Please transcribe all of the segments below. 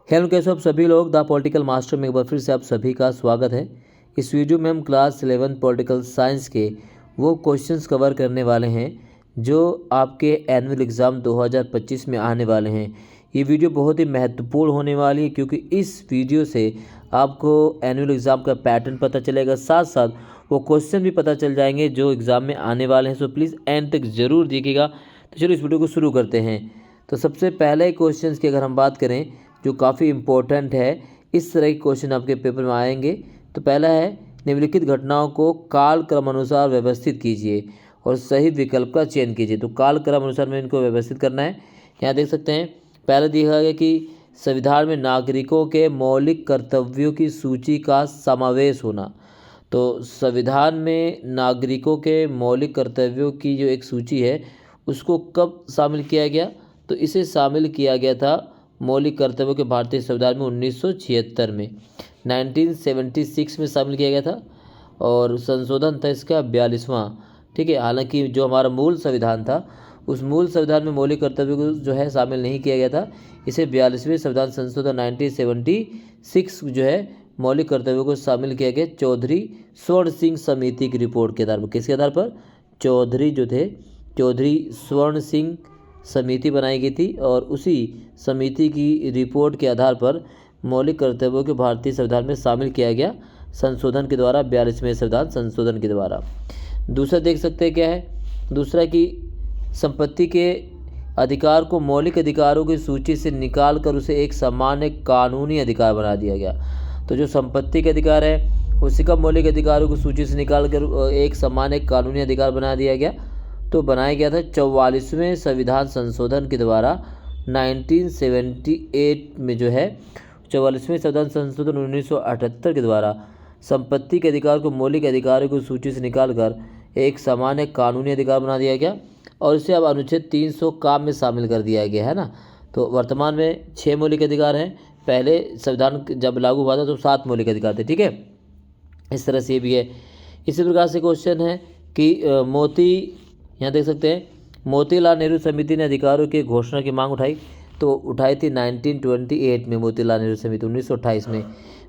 Hello, कैसे हो आप सभी लोग। द पॉलिटिकल मास्टर में एक बार फिर से आप सभी का स्वागत है। इस वीडियो में हम क्लास 11 पॉलिटिकल साइंस के वो क्वेश्चंस कवर करने वाले हैं जो आपके एनुअल एग्ज़ाम 2025 में आने वाले हैं। ये वीडियो बहुत ही महत्वपूर्ण होने वाली है क्योंकि इस वीडियो से आपको एनुअल एग्ज़ाम का पैटर्न पता चलेगा, साथ साथ वो क्वेश्चन भी पता चल जाएंगे जो एग्ज़ाम में आने वाले हैं। सो प्लीज़ एंड तक ज़रूर देखिएगा। तो चलो इस वीडियो को शुरू करते हैं। तो सबसे पहले क्वेश्चन की अगर हम बात करें जो काफ़ी इम्पोर्टेंट है, इस तरह के क्वेश्चन आपके पेपर में आएंगे। तो पहला है, निम्नलिखित घटनाओं को काल क्रमानुसार व्यवस्थित कीजिए और सही विकल्प का चयन कीजिए। तो काल क्रम अनुसार में इनको व्यवस्थित करना है। यहाँ देख सकते हैं, पहले दिखा गया कि संविधान में नागरिकों के मौलिक कर्तव्यों की सूची का समावेश होना। तो संविधान में नागरिकों के मौलिक कर्तव्यों की जो एक सूची है उसको कब शामिल किया गया, तो इसे शामिल किया गया था मौलिक कर्तव्यों के भारतीय संविधान में 1976 में 1976 में शामिल किया गया था और संशोधन था इसका 42वां। ठीक है, हालांकि जो हमारा मूल संविधान था उस मूल संविधान में मौलिक कर्तव्यों को जो है शामिल नहीं किया गया था। इसे 42वें संविधान संशोधन 1976 जो है मौलिक कर्तव्यों को शामिल किया गया चौधरी स्वर्ण सिंह समिति की रिपोर्ट के आधार पर। किसके आधार पर? चौधरी स्वर्ण सिंह समिति बनाई गई थी और उसी समिति की रिपोर्ट के आधार पर मौलिक कर्तव्यों को भारतीय संविधान में शामिल किया गया संशोधन के द्वारा, 42वें संविधान संशोधन के द्वारा। दूसरा देख सकते हैं क्या है, दूसरा कि संपत्ति के अधिकार को मौलिक अधिकारों की सूची से निकाल कर उसे एक सामान्य कानूनी अधिकार बना दिया गया। तो जो संपत्ति के अधिकार है उसी का मौलिक अधिकारों की सूची से निकाल कर एक सामान्य कानूनी अधिकार बना दिया गया। तो बनाया गया था 44वें संविधान संशोधन के द्वारा 1978 में जो है 44वें संविधान संशोधन 1978 के द्वारा संपत्ति के अधिकार को मौलिक अधिकारों की सूची से निकालकर एक सामान्य कानूनी अधिकार बना दिया गया और इसे अब अनुच्छेद 300 काम में शामिल कर दिया गया है ना। तो वर्तमान में 6 मौलिक अधिकार हैं, पहले संविधान जब लागू हुआ था तो 7 मौलिक अधिकार थे। ठीक है, इस तरह से ये भी है। इसी प्रकार से क्वेश्चन है कि यहाँ देख सकते हैं, मोतीलाल नेहरू समिति ने अधिकारों की घोषणा की मांग उठाई। तो उठाई थी 1928 में मोतीलाल नेहरू समिति। 1928 में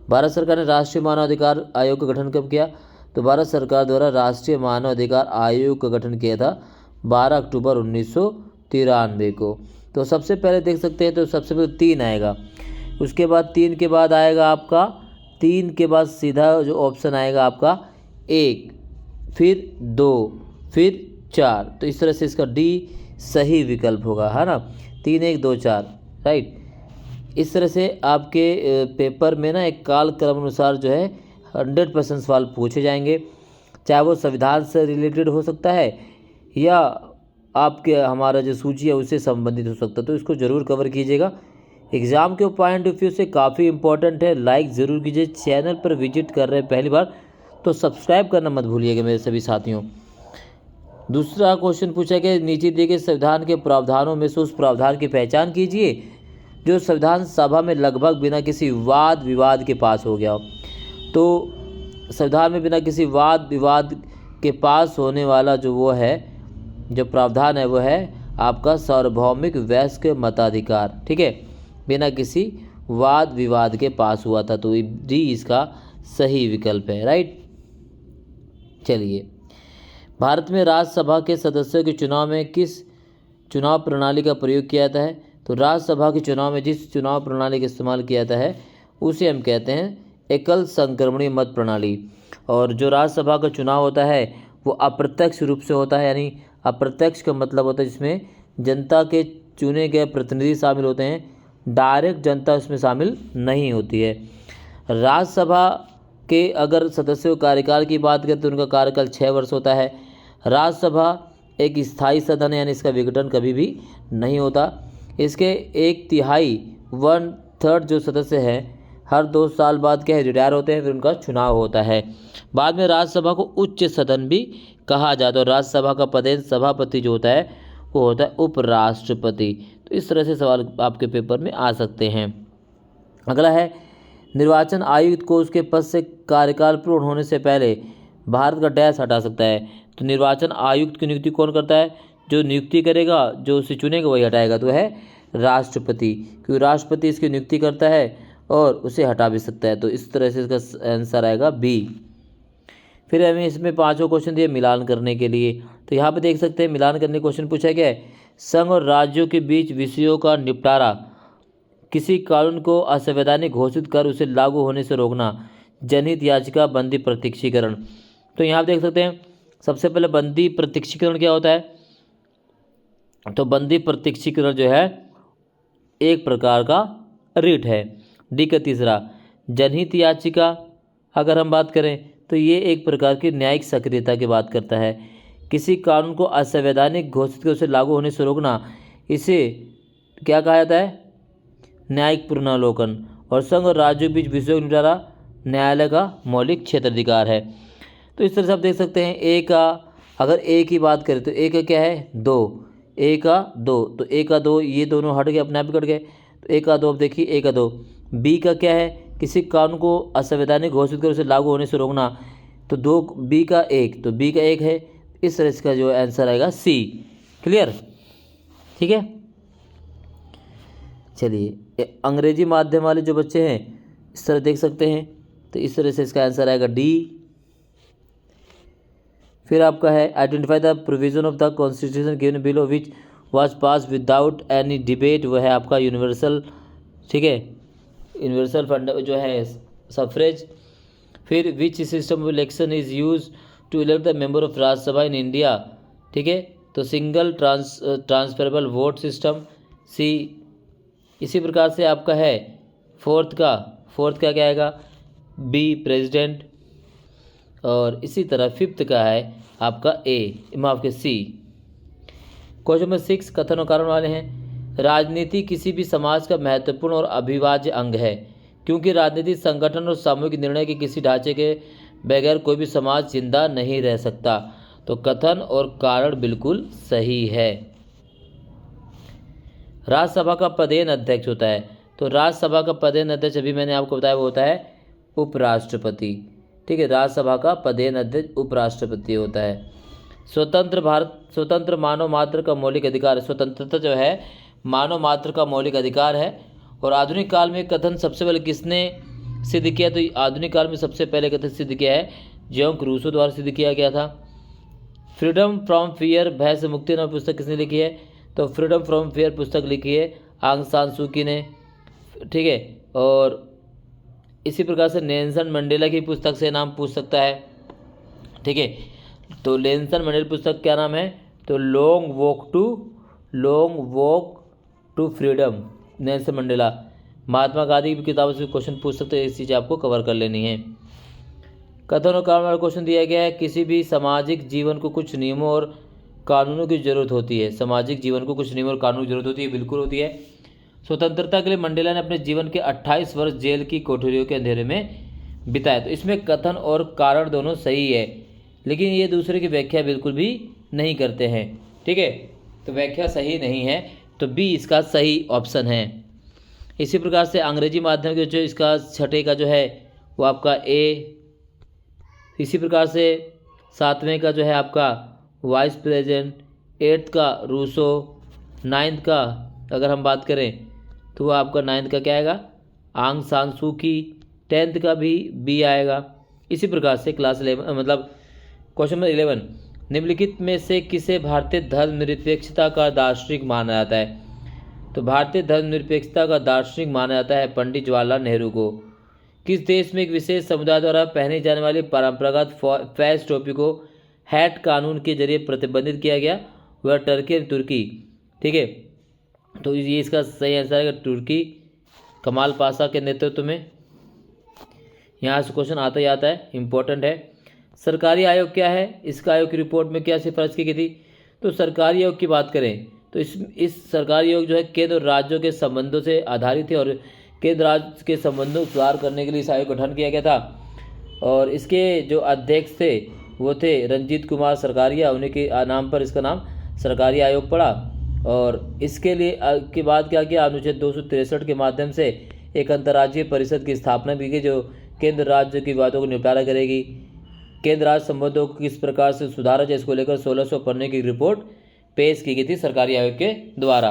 भारत सरकार ने राष्ट्रीय मानव अधिकार आयोग का गठन कब किया? तो भारत सरकार द्वारा राष्ट्रीय मानव अधिकार आयोग का गठन किया था 12 अक्टूबर 1993 को। तो सबसे पहले देख सकते हैं, तो सबसे पहले 3 आएगा, उसके बाद 3 के बाद आएगा आपका 3 के बाद सीधा जो ऑप्शन आएगा आपका 1, फिर 2, फिर 4। तो इस तरह से इसका डी सही विकल्प होगा, है ना। 3 1 2 4, राइट। इस तरह से आपके पेपर में ना एक काल क्रम अनुसार जो है 100% सवाल पूछे जाएंगे, चाहे वो संविधान से रिलेटेड हो सकता है या आपके हमारा जो सूची है उससे संबंधित हो सकता है। तो इसको ज़रूर कवर कीजिएगा, एग्ज़ाम के पॉइंट ऑफ व्यू से काफ़ी इंपॉर्टेंट है। लाइक ज़रूर कीजिए, चैनल पर विजिट कर रहे हैं पहली बार तो सब्सक्राइब करना मत भूलिएगा मेरे सभी साथियों। दूसरा क्वेश्चन पूछा गया, नीचे दिए गए संविधान के प्रावधानों में से उस प्रावधान की पहचान कीजिए जो संविधान सभा में लगभग बिना किसी वाद विवाद के पास हो गया हो। तो संविधान में बिना किसी वाद विवाद के पास होने वाला जो वो है, जो प्रावधान है वो है आपका सार्वभौमिक वयस्क मताधिकार। ठीक है, बिना किसी वाद विवाद के पास हुआ था, तो डी इसका सही विकल्प है, राइट। चलिए, भारत में राज्यसभा के सदस्यों के चुनाव में किस चुनाव प्रणाली का प्रयोग किया जाता है? तो राज्यसभा के चुनाव में जिस चुनाव प्रणाली का इस्तेमाल किया जाता है उसे हम कहते हैं एकल संक्रमणीय मत प्रणाली। और जो राज्यसभा का चुनाव होता है वो अप्रत्यक्ष रूप से होता है, यानी अप्रत्यक्ष का मतलब होता है जिसमें जनता के चुने गए प्रतिनिधि शामिल होते हैं, डायरेक्ट जनता इसमें शामिल नहीं होती है। राज्यसभा के अगर सदस्यों के कार्यकाल की बात करें तो उनका कार्यकाल 6 वर्ष होता है। राज्यसभा एक स्थायी सदन है, यानी इसका विघटन कभी भी नहीं होता। इसके 1/3 1/3 जो सदस्य हैं हर 2 साल बाद क्या है रिटायर होते हैं, फिर उनका चुनाव होता है। बाद में राज्यसभा को उच्च सदन भी कहा जाता है और राज्यसभा का पदेन सभापति जो होता है वो होता है उपराष्ट्रपति। तो इस तरह से सवाल आपके पेपर में आ सकते हैं। अगला है, निर्वाचन आयुक्त को उसके पद से कार्यकाल पूर्ण होने से पहले भारत का डैश हटा सकता है। तो निर्वाचन आयुक्त की नियुक्ति कौन करता है? जो नियुक्ति करेगा, जो उसे चुनेगा वही हटाएगा। तो है राष्ट्रपति, क्योंकि राष्ट्रपति इसकी नियुक्ति करता है और उसे हटा भी सकता है। तो इस तरह से इसका आंसर आएगा बी। फिर हमें इसमें 5 क्वेश्चन दिए मिलान करने के लिए। तो यहाँ पे देख सकते हैं मिलान करने क्वेश्चन पूछा गया है, संघ और राज्यों के बीच विषयों का निपटारा, किसी कानून को असंवैधानिक घोषित कर उसे लागू होने से रोकना, जनहित याचिका, बंदी प्रत्यक्षीकरण। तो यहाँ देख सकते हैं सबसे पहले बंदी प्रत्यक्षीकरण क्या होता है। तो बंदी प्रत्यक्षीकरण जो है एक प्रकार का रिट है। डी का तीसरा, जनहित याचिका अगर हम बात करें तो ये एक प्रकार की न्यायिक सक्रियता की बात करता है। किसी कानून को असंवैधानिक घोषित कर उसे लागू होने से रोकना, इसे क्या कहा जाता है, न्यायिक पुनरावलोकन। और संघ और राज्यों के बीच विषयों का निपटारा न्यायालय का मौलिक क्षेत्राधिकार है। तो इस तरह से आप देख सकते हैं ए का, अगर ए की बात करें तो ए का क्या है, 2, ए का 2, तो ए का 2 ये दोनों हट गए, अपने आप ही कट गए। तो ए का 2, अब देखिए ए का 2। बी का क्या है, किसी कानून को असंवैधानिक घोषित कर उसे लागू होने से रोकना, तो 2, बी का 1, तो बी का 1 है। इस तरह इसका जो आंसर आएगा सी। क्लियर, ठीक है। चलिए अंग्रेजी माध्यम वाले जो बच्चे हैं इस तरह देख सकते हैं, तो इस तरह से इसका आंसर आएगा डी। फिर आपका है identify the provision of the constitution given below which was pass without any debate, वो है आपका यूनिवर्सल, ठीक है, यूनिवर्सल फंड जो है सफरेज। फिर which system of election is use to elect the member of Rajya Sabha in India, ठीक है, तो single transferable vote system, C. इसी प्रकार से आपका है फोर्थ का क्या आएगा, बी प्रेसिडेंट। और इसी तरह फिफ्थ का है आपका ए, माफ के सी। क्वेश्चन नंबर 6 कथन और कारण वाले हैं। राजनीति किसी भी समाज का महत्वपूर्ण और अविभाज्य अंग है, क्योंकि राजनीतिक संगठन और सामूहिक निर्णय के किसी ढांचे के बगैर कोई भी समाज जिंदा नहीं रह सकता। तो कथन और कारण बिल्कुल सही है। राज्यसभा का पदेन अध्यक्ष होता है, तो राज्यसभा का पदेन अध्यक्ष अभी मैंने आपको बताया वो होता है उपराष्ट्रपति, ठीक है। राज्यसभा का पदेन अध्यक्ष उपराष्ट्रपति होता है। स्वतंत्र मानव मात्र का मौलिक अधिकार है, स्वतंत्रता जो है मानव मात्र का मौलिक अधिकार है। और आधुनिक काल में कथन सबसे पहले किसने सिद्ध किया, तो आधुनिक काल में सबसे पहले कथन सिद्ध किया है जॉन रूसो द्वारा सिद्ध किया गया था। फ्रीडम फ्रॉम फियर, भय से मुक्ति नाम पुस्तक किसने लिखी है, तो फ्रीडम फ्रॉम फियर पुस्तक लिखी है आंग सान सू की ने, ठीक है। और इसी प्रकार से नेल्सन मंडेला की पुस्तक से नाम पूछ सकता है, ठीक है। तो नेल्सन मंडेला पुस्तक क्या नाम है, तो long walk to freedom, Nelson Mandela. Mahatma Gandhi की किताबों से क्वेश्चन पूछ सकते हैं, इस चीज़ आपको कवर कर लेनी है। कथन और कारण वाला क्वेश्चन दिया गया है, किसी भी सामाजिक जीवन को कुछ नियमों और कानूनों की जरूरत होती है, सामाजिक जीवन को कुछ नियमों और कानूनों की जरूरत होती है, बिल्कुल होती है। स्वतंत्रता के लिए मंडेला ने अपने जीवन के 28 वर्ष जेल की कोठरियों के अंधेरे में बिताए। तो इसमें कथन और कारण दोनों सही है, लेकिन ये दूसरे की व्याख्या बिल्कुल भी नहीं करते हैं, ठीक है। तो व्याख्या सही नहीं है, तो बी इसका सही ऑप्शन है। इसी प्रकार से अंग्रेजी माध्यम के जो इसका छठे का जो है वो आपका ए। इसी प्रकार से 7वें का जो है आपका वाइस प्रेसिडेंट, 8th का रूसो, 9th का अगर हम बात करें तो वो आपका 9th का क्या आएगा, आंग सान सू की। 10th का भी बी आएगा। इसी प्रकार से क्लास 11 मतलब क्वेश्चन नंबर 11, निम्नलिखित में से किसे भारतीय धर्मनिरपेक्षता का दार्शनिक माना जाता है, तो भारतीय धर्मनिरपेक्षता का दार्शनिक माना जाता है पंडित जवाहरलाल नेहरू को। किस देश में एक विशेष समुदाय द्वारा पहनी जाने वाली परंपरागत फैस टोपी को हैट कानून के जरिए प्रतिबंधित किया गया, वह टर्की और तुर्की, ठीक है। तो ये इसका सही आंसर है तुर्की, कमाल पाशा के नेतृत्व में। यहाँ से क्वेश्चन आता ही आता है, इम्पोर्टेंट है। सरकारी आयोग क्या है, इसका आयोग की रिपोर्ट में क्या सिफारिश की गई थी, तो सरकारी आयोग की बात करें तो इस सरकारी आयोग जो है केंद्र और राज्यों के संबंधों से आधारित है, और केंद्र राज्य के संबंधों को सुधार करने के लिए इस आयोग का गठन किया गया था। और इसके जो अध्यक्ष थे वो थे रंजीत कुमार सरकारिया, उन्हीं के नाम पर इसका नाम सरकारी आयोग पड़ा। और इसके लिए के बाद क्या किया, अनुच्छेद 263 के माध्यम से एक अंतर्राज्यीय परिषद की स्थापना की गई, जो केंद्र राज्य की बातों को निपटारा करेगी। केंद्र राज्य संबंधों को किस प्रकार से सुधारा जाए, इसको लेकर 1600 पन्ने की रिपोर्ट पेश की गई थी सरकारी आयोग के द्वारा।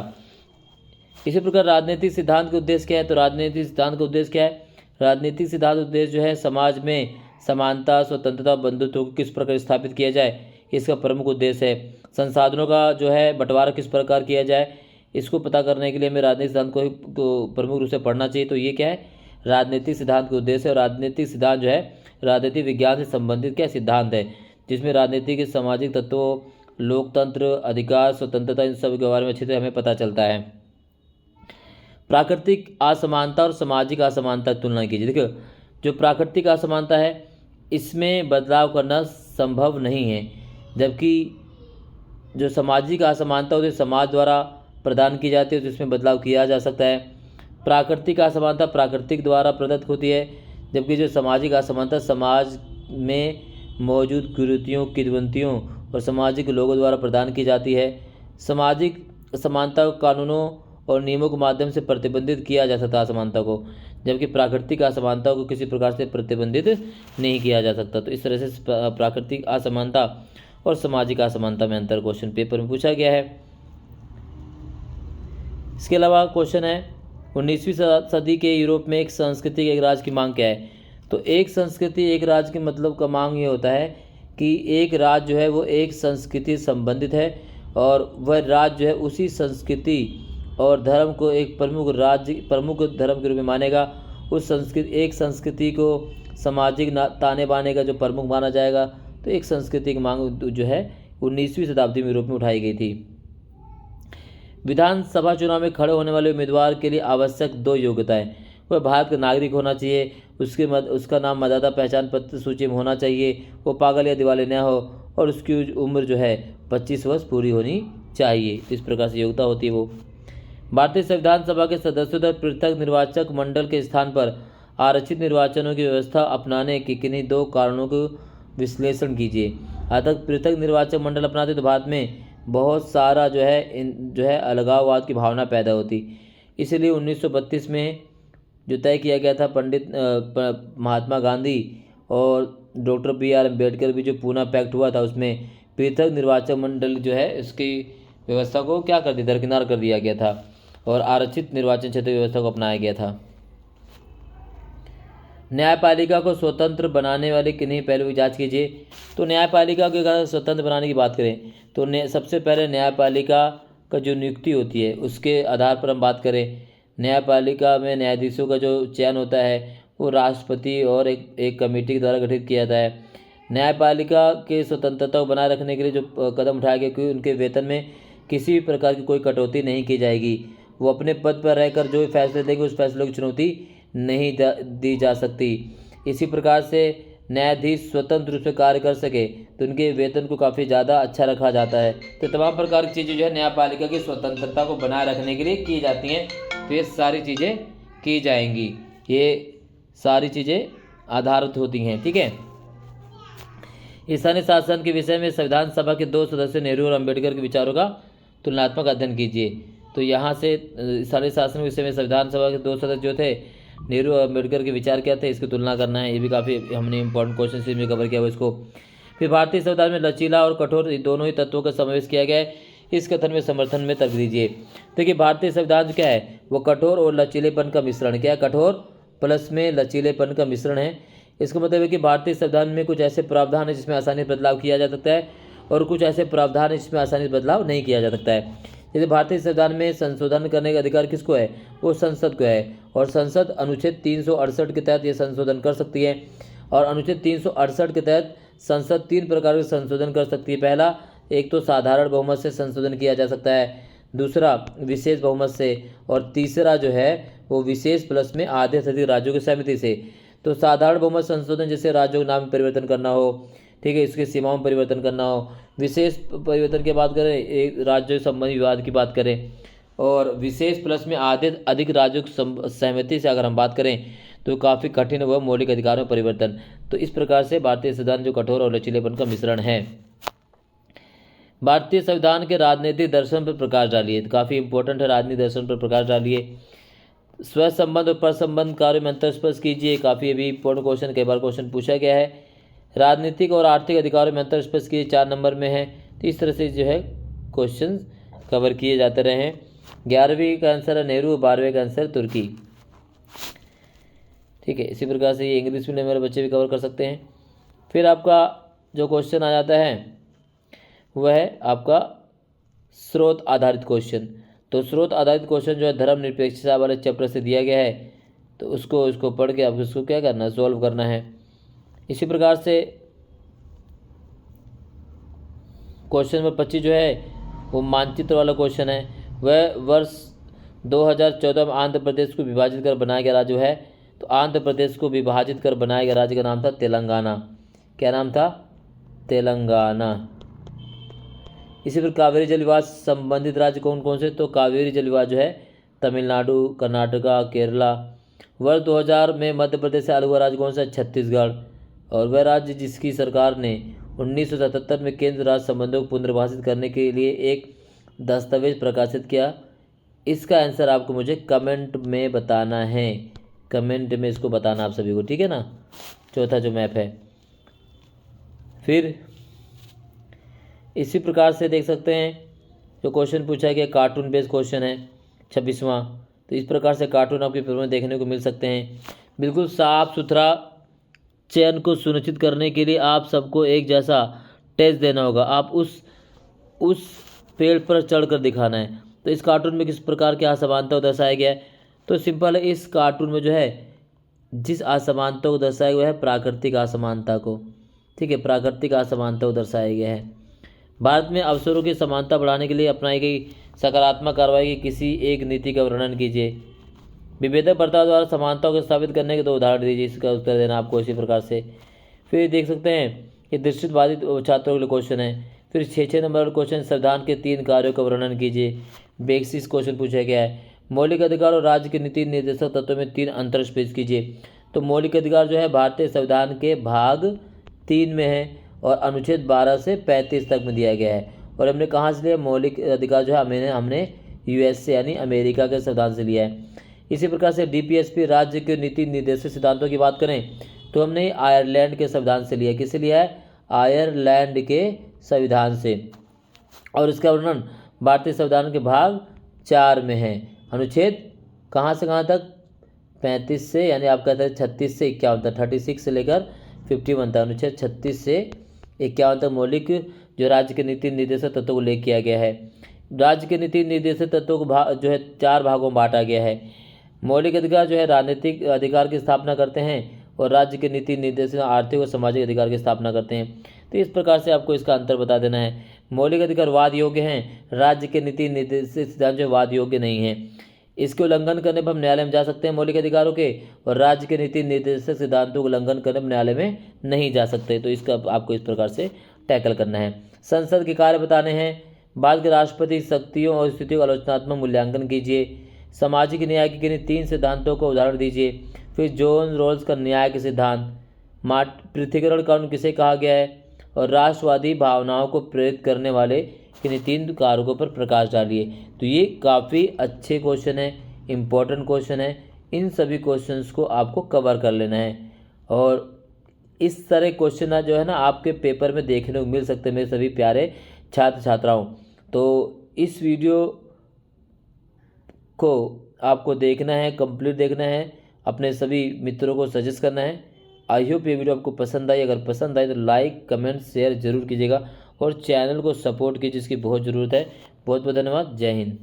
इसी प्रकार राजनीतिक सिद्धांत का उद्देश्य क्या है? तो राजनीतिक सिद्धांत का उद्देश्य क्या है? राजनीतिक सिद्धांत उद्देश्य जो है समाज में समानता, स्वतंत्रता, बंधुत्व को किस प्रकार स्थापित किया जाए, इसका प्रमुख उद्देश्य है। संसाधनों का जो है बंटवारा किस प्रकार किया जाए, इसको पता करने के लिए हमें राजनीतिक सिद्धांत को प्रमुख रूप से पढ़ना चाहिए। तो ये क्या है? राजनीतिक सिद्धांत का उद्देश्य है। और राजनीतिक सिद्धांत जो है राजनीतिक विज्ञान से संबंधित क्या सिद्धांत है, जिसमें राजनीति के सामाजिक तत्वों, लोकतंत्र, अधिकार, स्वतंत्रता, इन सब के बारे में अच्छी तरह हमें पता चलता है। प्राकृतिक असमानता और सामाजिक असमानता की तुलना कीजिए। देखो, जो प्राकृतिक असमानता है इसमें बदलाव करना संभव नहीं है, जबकि जो सामाजिक असमानता होती है समाज द्वारा प्रदान की जाती है, तो इसमें बदलाव किया जा सकता है। प्राकृतिक असमानता प्राकृतिक द्वारा प्रदत्त होती है, जबकि जो सामाजिक असमानता समाज में मौजूद कुरीतियों, किंवदंतियों और सामाजिक लोगों द्वारा प्रदान की जाती है। सामाजिक असमानता को कानूनों और नियमों के माध्यम से प्रतिबंधित किया जा सकता है असमानता को, जबकि प्राकृतिक असमानता को किसी प्रकार से प्रतिबंधित नहीं किया जा सकता। तो इस तरह से प्राकृतिक असमानता और सामाजिक असमानता में अंतर क्वेश्चन पेपर में पूछा गया है। इसके अलावा क्वेश्चन है 19वीं सदी के यूरोप में एक संस्कृति एक राज्य की मांग क्या है? तो एक संस्कृति एक राज्य के मतलब का मांग ये होता है कि एक राज्य जो है वो एक संस्कृति संबंधित है और वह राज्य जो है उसी संस्कृति और धर्म को एक प्रमुख धर्म के रूप में मानेगा। उस एक संस्कृति को सामाजिक ताने बाने का जो प्रमुख माना जाएगा। तो एक संस्कृति की मांग जो है 19वीं शताब्दी में यूरोप में उठाई गई थी। विधानसभा चुनाव में खड़े होने वाले उम्मीदवार के लिए आवश्यक 2 योग्यताएं। वह भारत का नागरिक होना चाहिए, उसका नाम मतदाता पहचान पत्र सूची में होना चाहिए, वो पागल या दिवालिया न हो और उसकी उम्र जो है 25 वर्ष पूरी होनी चाहिए। इस प्रकार से योग्यता होती है वो। भारतीय संविधान सभा के सदस्यों द्वारा पृथक निर्वाचक मंडल के स्थान पर आरक्षित निर्वाचनों की व्यवस्था अपनाने के किन्हीं 2 कारणों को विश्लेषण कीजिए। अतः पृथक निर्वाचक मंडल अपनाते तो भारत में बहुत सारा जो है अलगाववाद की भावना पैदा होती। इसलिए 1932 में जो तय किया गया था पंडित महात्मा गांधी और डॉक्टर BR अम्बेडकर भी जो पूना पैक्ट हुआ था, उसमें पृथक निर्वाचक मंडल जो है इसकी व्यवस्था को क्या कर दिया, दरकिनार कर दिया गया था और आरक्षित निर्वाचन क्षेत्र की व्यवस्था को अपनाया गया था। न्यायपालिका को स्वतंत्र बनाने वाले किन्हीं पहलू की जांच कीजिए। तो न्यायपालिका को अगर स्वतंत्र बनाने की बात करें तो सबसे पहले न्यायपालिका का जो नियुक्ति होती है उसके आधार पर हम बात करें। न्यायपालिका में न्यायाधीशों का जो चयन होता है वो राष्ट्रपति और एक कमेटी के द्वारा गठित किया जाता है। न्यायपालिका के स्वतंत्रता को बनाए रखने के लिए जो कदम उठाए गए कि उनके वेतन में किसी भी प्रकार की कोई कटौती नहीं की जाएगी। वो अपने पद पर रहकर जो फैसले देंगे उस फैसलों की चुनौती नहीं दी जा सकती। इसी प्रकार से न्यायाधीश स्वतंत्र रूप से कार्य कर सके तो उनके वेतन को काफ़ी ज़्यादा अच्छा रखा जाता है। तो तमाम प्रकार की चीज़ें जो है न्यायपालिका की स्वतंत्रता को बनाए रखने के लिए की जाती हैं। तो ये सारी चीज़ें की जाएंगी, ये सारी चीज़ें आधारित होती हैं। ठीक है। स्थानीय शासन के विषय में संविधान सभा के 2 सदस्य नेहरू और अम्बेडकर के विचारों का तुलनात्मक अध्ययन कीजिए। तो यहाँ से स्थानीय शासन के विषय में संविधान सभा के 2 सदस्य जो थे नेहरू और अम्बेडकर के विचार क्या थे, इसकी तुलना करना है। ये भी काफ़ी हमने इंपॉर्टेंट क्वेश्चन से कवर किया हुआ इसको। फिर भारतीय संविधान में लचीला और कठोर दोनों ही तत्वों का समावेश किया गया है। इस कथन में समर्थन में तर्क दीजिए। देखिए, भारतीय संविधान क्या है, वो कठोर और लचीलेपन का मिश्रण। क्या है? कठोर प्लस में लचीलेपन का मिश्रण है। इसका मतलब है कि भारतीय संविधान में कुछ ऐसे प्रावधान है जिसमें आसानी से बदलाव किया जा सकता है और कुछ ऐसे प्रावधान है जिसमें आसानी से बदलाव नहीं किया जा सकता है। जैसे भारतीय संविधान में संशोधन करने का अधिकार किसको है? वो संसद को है और संसद अनुच्छेद 368 के तहत ये संशोधन कर सकती है। और अनुच्छेद 368 के तहत संसद 3 प्रकार के संशोधन कर सकती है। पहला, एक तो साधारण बहुमत से संशोधन किया जा सकता है, दूसरा विशेष बहुमत से और तीसरा जो है वो विशेष प्लस में आधे से अधिक राज्यों की सहमति से। तो साधारण बहुमत संशोधन जैसे राज्यों के नाम में परिवर्तन करना हो, ठीक है, इसके सीमाओं में परिवर्तन करना हो। विशेष परिवर्तन की बात करें, एक राज्य संबंधी विवाद की बात करें, और विशेष प्लस में आधे अधिक राज्यों की सहमति से अगर हम बात करें तो काफ़ी कठिन व मौलिक अधिकारों में परिवर्तन। तो इस प्रकार से भारतीय संविधान जो कठोर और लचीलेपन का मिश्रण है। भारतीय संविधान के राजनीतिक दर्शन पर प्रकाश डालिए। काफ़ी इंपॉर्टेंट है, राजनीतिक दर्शन पर प्रकाश डालिए। स्व संबंध और परसंबंध कार्य में अंतर स्पष्ट कीजिए। काफ़ी अभी इंपॉर्टेंट क्वेश्चन, कई बार क्वेश्चन पूछा गया है। राजनीतिक और आर्थिक अधिकारों में अंतर स्पष्ट कीजिए, 4 नंबर में है। तो इस तरह से जो है क्वेश्चन कवर किए जाते रहे हैं। 11वीं का आंसर है नेहरू, 12वें का आंसर तुर्की। ठीक है, इसी प्रकार से ये इंग्लिश में मेरे बच्चे भी कवर कर सकते हैं। फिर आपका जो क्वेश्चन आ जाता है वह है आपका स्रोत आधारित क्वेश्चन। तो स्रोत आधारित क्वेश्चन जो है धर्मनिरपेक्षता वाले चैप्टर से दिया गया है, तो उसको पढ़ के आपको इसको क्या करना है, सॉल्व करना है। इसी प्रकार से क्वेश्चन नंबर 25 जो है वो मानचित्र वाला क्वेश्चन है। वह वर्ष 2014 में आंध्र प्रदेश को विभाजित कर बनाया गया राज्य है। तो आंध्र प्रदेश को विभाजित कर बनाया गया राज्य का नाम था तेलंगाना। क्या नाम था? तेलंगाना। इसी पर कावेरी जल विवाद संबंधित राज्य कौन कौन से? तो कावेरी जल विवाद जो है तमिलनाडु, कर्नाटका, केरला। वर्ष 2000 में मध्य प्रदेश से अलग हुआ राज्य कौन सा? छत्तीसगढ़। और वह राज्य जिसकी सरकार ने 1977 में केंद्र राज्य संबंधों को पुनर्विभाजित करने के लिए एक दस्तावेज प्रकाशित किया। इसका आंसर आपको मुझे कमेंट में बताना है, कमेंट में इसको बताना आप सभी को, ठीक है ना। चौथा जो मैप है, फिर इसी प्रकार से देख सकते हैं जो क्वेश्चन पूछा गया कार्टून बेस्ड क्वेश्चन है 26वां। तो इस प्रकार से कार्टून आपके पेपर में देखने को मिल सकते हैं। बिल्कुल साफ सुथरा चयन को सुनिश्चित करने के लिए आप सबको एक जैसा टेस्ट देना होगा। आप उस पेड़ पर चढ़कर दिखाना है। तो इस कार्टून में किस प्रकार की असमानता को दर्शाया गया है? तो सिंपल है, इस कार्टून में जो है जिस असमानता को दर्शाया गया है प्राकृतिक असमानता को, ठीक है, प्राकृतिक असमानता को दर्शाया गया है। भारत में अवसरों की समानता बढ़ाने के लिए अपनाई गई सकारात्मक कार्रवाई की किसी एक नीति का वर्णन कीजिए। विभेदक प्रथा द्वारा समानता को स्थापित करने के 2 उदाहरण दीजिए। इसका उत्तर देना आपको इसी प्रकार से। फिर देख सकते हैं ये दृष्टिबाधित छात्रों के लिए क्वेश्चन है। फिर 6 नंबर क्वेश्चन संविधान के 3 कार्यों का वर्णन कीजिए। बेसिस क्वेश्चन पूछा गया है। मौलिक अधिकार और राज्य के नीति निर्देशक तत्वों में 3 अंतर पेश कीजिए। तो मौलिक अधिकार जो है भारतीय संविधान के भाग 3 में है और अनुच्छेद 12 से 35 तक में दिया गया है। और हमने कहाँ से लिया? मौलिक अधिकार जो है हमने यूएस से यानी अमेरिका के संविधान से लिया है। इसी प्रकार से डीपीएसपी राज्य के नीति निर्देशक सिद्धांतों की बात करें तो हमने आयरलैंड के संविधान से लिया। किससे लिया है? आयरलैंड के संविधान से। और इसका वर्णन भारतीय संविधान के भाग 4 में है। अनुच्छेद कहाँ से कहाँ तक? 35 से, यानी आप कहते हैं 36 से 51 तक, 36 से लेकर 51 तक, अनुच्छेद 36 से 51 तक मौलिक जो राज्य के नीति निर्देशक तत्वों को उल्लेख किया गया है। राज्य के नीति निर्देशक तत्वों को जो है 4 भागों में बांटा गया है। मौलिक अधिकार जो है राजनीतिक अधिकार की स्थापना करते हैं और राज्य के नीति निर्देशक आर्थिक और सामाजिक अधिकार की स्थापना करते हैं। तो इस प्रकार से आपको इसका अंतर बता देना है। मौलिक अधिकार वाद योग्य हैं, राज्य के नीति निर्देशक सिद्धांत जो वाद योग्य नहीं है। इसके उल्लंघन करने पर हम न्यायालय में जा सकते हैं मौलिक अधिकारों के, और राज्य के नीति निर्देशक सिद्धांतों का उल्लंघन करने पर न्यायालय में नहीं जा सकते। तो इसका आपको इस प्रकार से टैकल करना है। संसद के कार्य बताने हैं। बाद के राष्ट्रपति शक्तियों और स्थितियों का आलोचनात्मक मूल्यांकन कीजिए। सामाजिक न्याय के किन्हीं 3 सिद्धांतों को उदाहरण दीजिए। फिर जॉन रॉल्स का न्याय के सिद्धांत, पृथक्करण कानून किसे कहा गया है, और राष्ट्रवादी भावनाओं को प्रेरित करने वाले किन्हीं 3 कारकों पर प्रकाश डालिए। तो ये काफ़ी अच्छे क्वेश्चन है, इम्पोर्टेंट क्वेश्चन है। इन सभी क्वेश्चंस को आपको कवर कर लेना है और इस तरह क्वेश्चन जो है ना आपके पेपर में देखने को मिल सकते हैं मेरे सभी प्यारे छात्र छात्राओं। तो इस वीडियो को आपको देखना है, कंप्लीट देखना है, अपने सभी मित्रों को सजेस्ट करना है। आई होप ये वीडियो आपको पसंद आई। अगर पसंद आई तो लाइक, कमेंट, शेयर जरूर कीजिएगा और चैनल को सपोर्ट कीजिए, जिसकी बहुत ज़रूरत है। बहुत बहुत धन्यवाद। जय हिंद।